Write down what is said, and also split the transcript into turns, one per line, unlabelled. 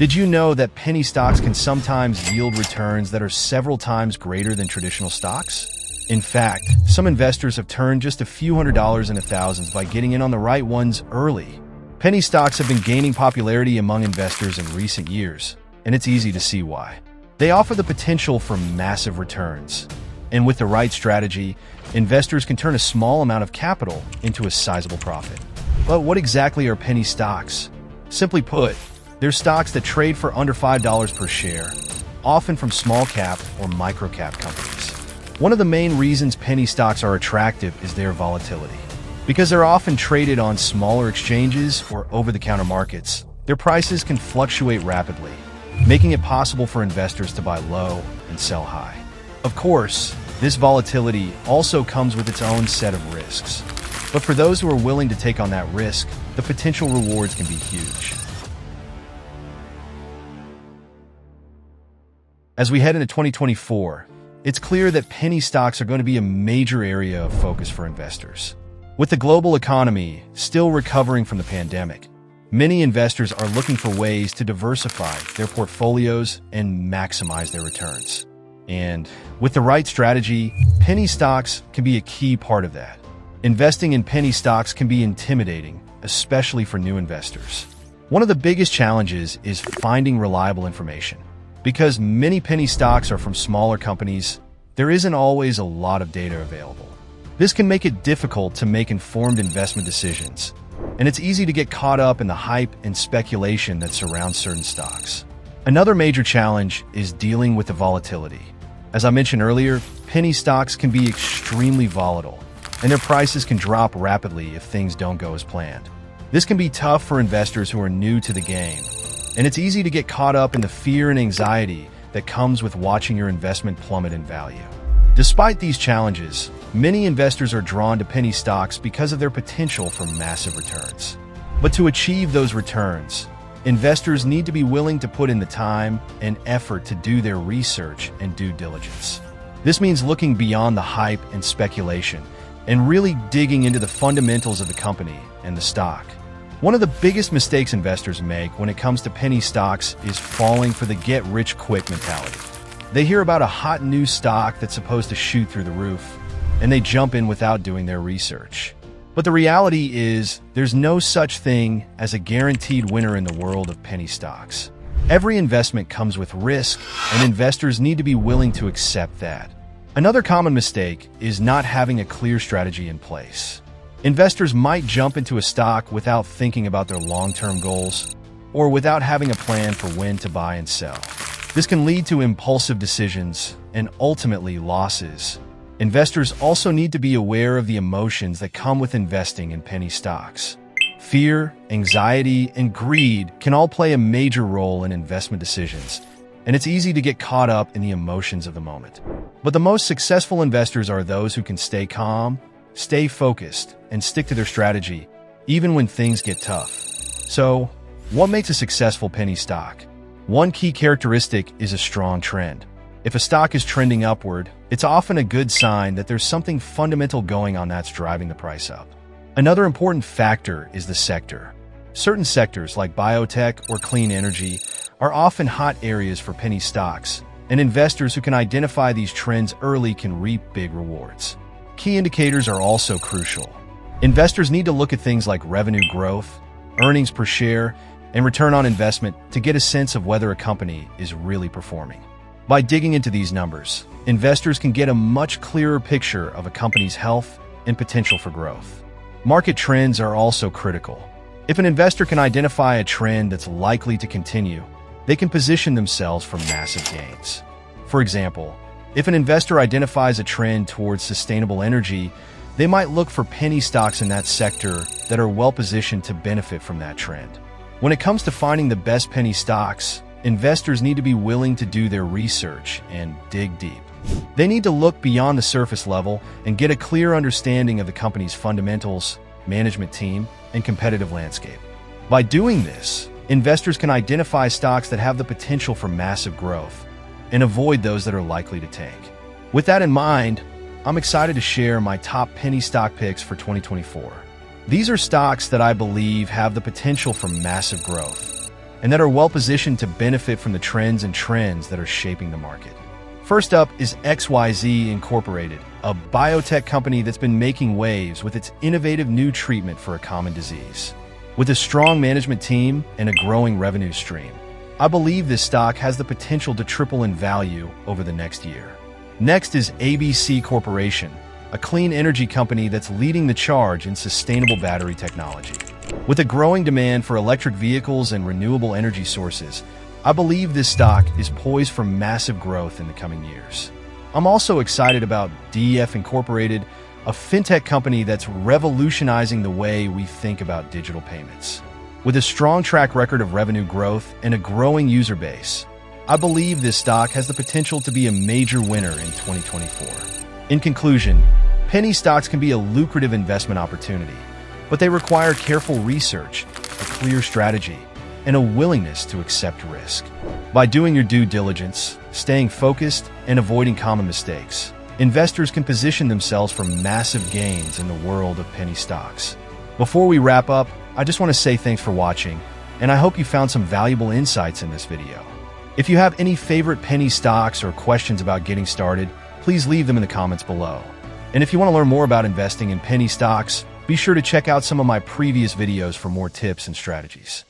Did you know that penny stocks can sometimes yield returns that are several times greater than traditional stocks? In fact, some investors have turned just a few $100s into thousands by getting in on the right ones early. Penny stocks have been gaining popularity among investors in recent years, and it's easy to see why. They offer the potential for massive returns. And with the right strategy, investors can turn a small amount of capital into a sizable profit. But what exactly are penny stocks? Simply put, they're stocks that trade for under $5 per share, often from small cap or micro cap companies. One of the main reasons penny stocks are attractive is their volatility. Because they're often traded on smaller exchanges or over-the-counter markets, their prices can fluctuate rapidly, making it possible for investors to buy low and sell high. Of course, this volatility also comes with its own set of risks. But for those who are willing to take on that risk, the potential rewards can be huge. As we head into 2024, it's clear that penny stocks are going to be a major area of focus for investors. With the global economy still recovering from the pandemic, many investors are looking for ways to diversify their portfolios and maximize their returns. And with the right strategy, penny stocks can be a key part of that. Investing in penny stocks can be intimidating, especially for new investors. One of the biggest challenges is finding reliable information. Because many penny stocks are from smaller companies, there isn't always a lot of data available. This can make it difficult to make informed investment decisions, and it's easy to get caught up in the hype and speculation that surrounds certain stocks. Another major challenge is dealing with the volatility. As I mentioned earlier, penny stocks can be extremely volatile, and their prices can drop rapidly if things don't go as planned. This can be tough for investors who are new to the game, and it's easy to get caught up in the fear and anxiety that comes with watching your investment plummet in value. Despite these challenges, many investors are drawn to penny stocks because of their potential for massive returns. But to achieve those returns, investors need to be willing to put in the time and effort to do their research and due diligence. This means looking beyond the hype and speculation and really digging into the fundamentals of the company and the stock. One of the biggest mistakes investors make when it comes to penny stocks is falling for the get-rich-quick mentality. They hear about a hot new stock that's supposed to shoot through the roof, and they jump in without doing their research. But the reality is, there's no such thing as a guaranteed winner in the world of penny stocks. Every investment comes with risk, and investors need to be willing to accept that. Another common mistake is not having a clear strategy in place. Investors might jump into a stock without thinking about their long-term goals or without having a plan for when to buy and sell. This can lead to impulsive decisions and ultimately losses. Investors also need to be aware of the emotions that come with investing in penny stocks. Fear, anxiety, and greed can all play a major role in investment decisions, and it's easy to get caught up in the emotions of the moment. But the most successful investors are those who can stay calm, stay focused, and stick to their strategy, even when things get tough. So, what makes a successful penny stock? One key characteristic is a strong trend. If a stock is trending upward, it's often a good sign that there's something fundamental going on that's driving the price up. Another important factor is the sector. Certain sectors like biotech or clean energy are often hot areas for penny stocks, and investors who can identify these trends early can reap big rewards. Key indicators are also crucial. Investors need to look at things like revenue growth, earnings per share, and return on investment to get a sense of whether a company is really performing. By digging into these numbers, investors can get a much clearer picture of a company's health and potential for growth. Market trends are also critical. If an investor can identify a trend that's likely to continue, they can position themselves for massive gains. For example, if an investor identifies a trend towards sustainable energy, they might look for penny stocks in that sector that are well-positioned to benefit from that trend. When it comes to finding the best penny stocks, investors need to be willing to do their research and dig deep. They need to look beyond the surface level and get a clear understanding of the company's fundamentals, management team, and competitive landscape. By doing this, investors can identify stocks that have the potential for massive growth and avoid those that are likely to tank. With that in mind, I'm excited to share my top penny stock picks for 2024. These are stocks that I believe have the potential for massive growth, and that are well-positioned to benefit from the trends that are shaping the market. First up is XYZ Incorporated, a biotech company that's been making waves with its innovative new treatment for a common disease. With a strong management team and a growing revenue stream, I believe this stock has the potential to triple in value over the next year. Next is ABC Corporation, a clean energy company that's leading the charge in sustainable battery technology. With a growing demand for electric vehicles and renewable energy sources, I believe this stock is poised for massive growth in the coming years. I'm also excited about DEF Incorporated, a fintech company that's revolutionizing the way we think about digital payments. With a strong track record of revenue growth and a growing user base, I believe this stock has the potential to be a major winner in 2024. In conclusion, penny stocks can be a lucrative investment opportunity, but they require careful research, a clear strategy, and a willingness to accept risk. By doing your due diligence, staying focused, and avoiding common mistakes, investors can position themselves for massive gains in the world of penny stocks. Before we wrap up, I just want to say thanks for watching, and I hope you found some valuable insights in this video. If you have any favorite penny stocks or questions about getting started, please leave them in the comments below. And if you want to learn more about investing in penny stocks, be sure to check out some of my previous videos for more tips and strategies.